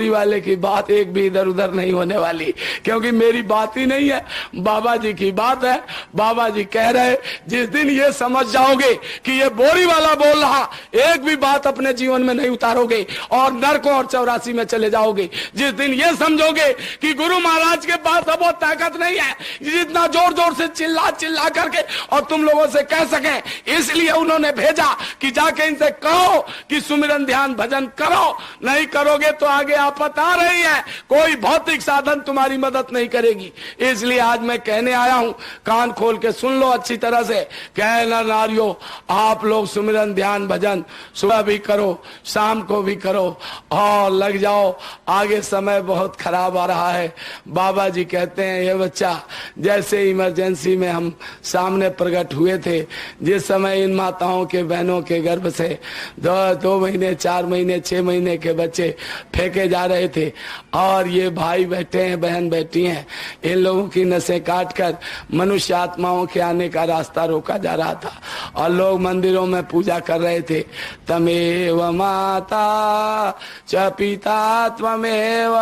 वाले की बात एक भी इधर उधर नहीं होने वाली, क्योंकि मेरी बात ही नहीं है, बाबा जी की बात है। बाबा जी कह रहे, जिस दिन ये समझ जाओगे कि ये बोरी वाला बोल रहा, एक भी बात अपने जीवन में नहीं उतारोगे और नरकों और 84 में चले जाओगे। जिस दिन ये समझोगे कि गुरु महाराज के पास अब वो ताकत नहीं है जितना जोर जोर से चिल्ला चिल्ला करके और तुम लोगों से कह सके, इसलिए उन्होंने भेजा कि जाके इनसे कहो कि सुमिरन ध्यान भजन करो। नहीं करोगे तो आगे आपत आ रही है, कोई भौतिक साधन तुम्हारी मदद नहीं करेगी। इसलिए आज मैं कहने आया हूं, कान खोल के सुन लो अच्छी तरह से। कहना नारियों, आप लोग सुमिरन ध्यान भजन सुबह भी करो, शाम को भी करो और लग जाओ। आगे समय बहुत खराब आ रहा है। बाबा जी कहते हैं, ये बच्चा जैसे इमरजेंसी में हम सामने प्रकट हुए थे, जिस समय इन माताओं के बहनों के गर्भ से 2 महीने 4 महीने 6 महीने के बच्चे फेंके जा रहे थे और ये भाई बैठे हैं, बहन बैठी हैं, इन लोगों की नसें काटकर मनुष्य आत्माओं के आने का रास्ता रोका जा रहा था और लोग मंदिरों में पूजा कर रहे थे। तमेव माता च पिता त्वमेव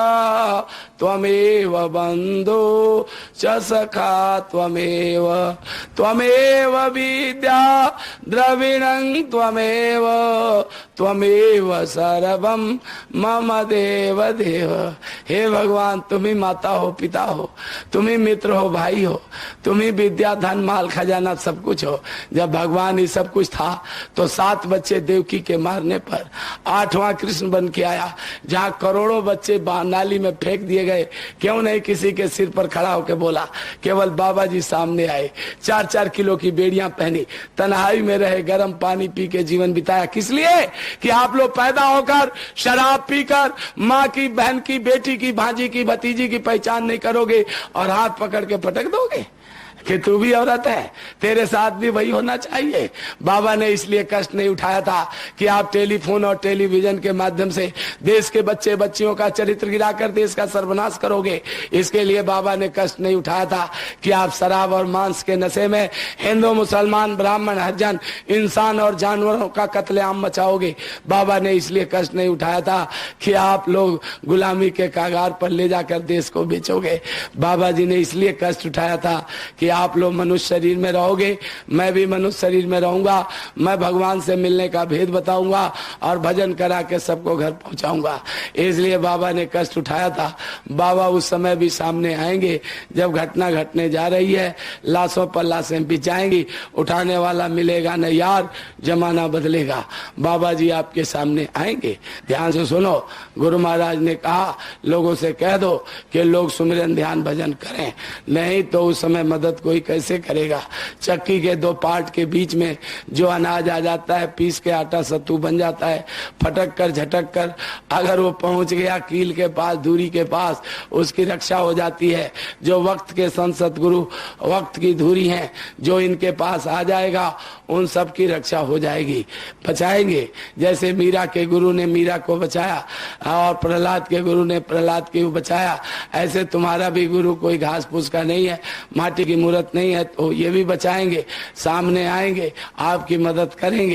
त्वमेव बंधु च सखा त्वमेव त्वमेव विद्या द्रविणं त्वमेव त्वमेव सर्वं मम देव देव। हे भगवान, तुम ही माता हो, पिता हो, तुम ही मित्र हो, भाई हो, तुम ही विद्या धन माल खजाना सब कुछ हो। जब भगवान ही सब कुछ था तो 7 बच्चे देवकी के मारने पर 8वां कृष्ण बन के आया। जहां करोड़ों बच्चे नाली में फेंक दिए गए, क्यों नहीं किसी के सिर पर खड़ा होकर बोला? केवल बाबा जी सामने आए, 4-4 किलो की बेड़ियां पहनी, तन्हाई में रहे, गर्म पानी पी के जीवन बिताया। किस लिए? कि आप लोग पैदा होकर शराब पीकर माँ की, बहन की, बेटी की, भांजी की, भतीजी की पहचान नहीं करोगे और हाथ पकड़ के पटक दोगे कि तू भी औरत है, तेरे साथ भी वही होना चाहिए। बाबा ने इसलिए कष्ट नहीं उठाया था कि आप टेलीफोन और टेलीविजन के माध्यम से देश के बच्चे बच्चियों का चरित्र गिराकर देश का सर्वनाश करोगे। इसके लिए बाबा ने कष्ट नहीं उठाया था कि आप शराब और मांस के नशे में हिंदू, मुसलमान, ब्राह्मण, हरिजन, इंसान और जानवरों का कत्लेआम मचाओगे। बाबा ने इसलिए कष्ट नहीं उठाया था कि आप लोग गुलामी के कागार पर ले जाकर देश को बेचोगे। बाबा जी ने इसलिए कष्ट उठाया था कि आप लोग मनुष्य शरीर में रहोगे, मैं भी मनुष्य शरीर में रहूंगा, मैं भगवान से मिलने का भेद बताऊंगा और भजन करा के सबको घर पहुंचाऊंगा। इसलिए बाबा ने कष्ट उठाया था। बाबा उस समय भी सामने आएंगे जब घटना घटने जा रही है, लाशों पर लाशें बिछाएंगी, उठाने वाला मिलेगा न यार, जमाना बदलेगा। बाबा जी आपके सामने आएंगे। ध्यान से सुनो, गुरु महाराज ने कहा लोगों से कह दो कि लोग सुमिरन ध्यान भजन करें, नहीं तो उस समय मदद कोई कैसे करेगा। चक्की के 2 पार्ट के बीच में जो अनाज आ जाता है, पीस के आटा सत्तू बन जाता है, फटक कर झटक कर अगर वो पहुंच गया कील के पास, धुरी के पास, उसकी रक्षा हो जाती है। जो वक्त के संत सतगुरु वक्त की धुरी हैं, जो इनके पास आ जाएगा उन सब की रक्षा हो जाएगी, बचाएंगे। जैसे मीरा के गुरु ने मीरा को बचाया और प्रहलाद के गुरु ने प्रहलाद को बचाया, ऐसे तुम्हारा भी गुरु कोई घास फूस का नहीं है, माटी की मूर्त नहीं है, तो ये भी बचाएंगे, सामने आएंगे, आपकी मदद करेंगे।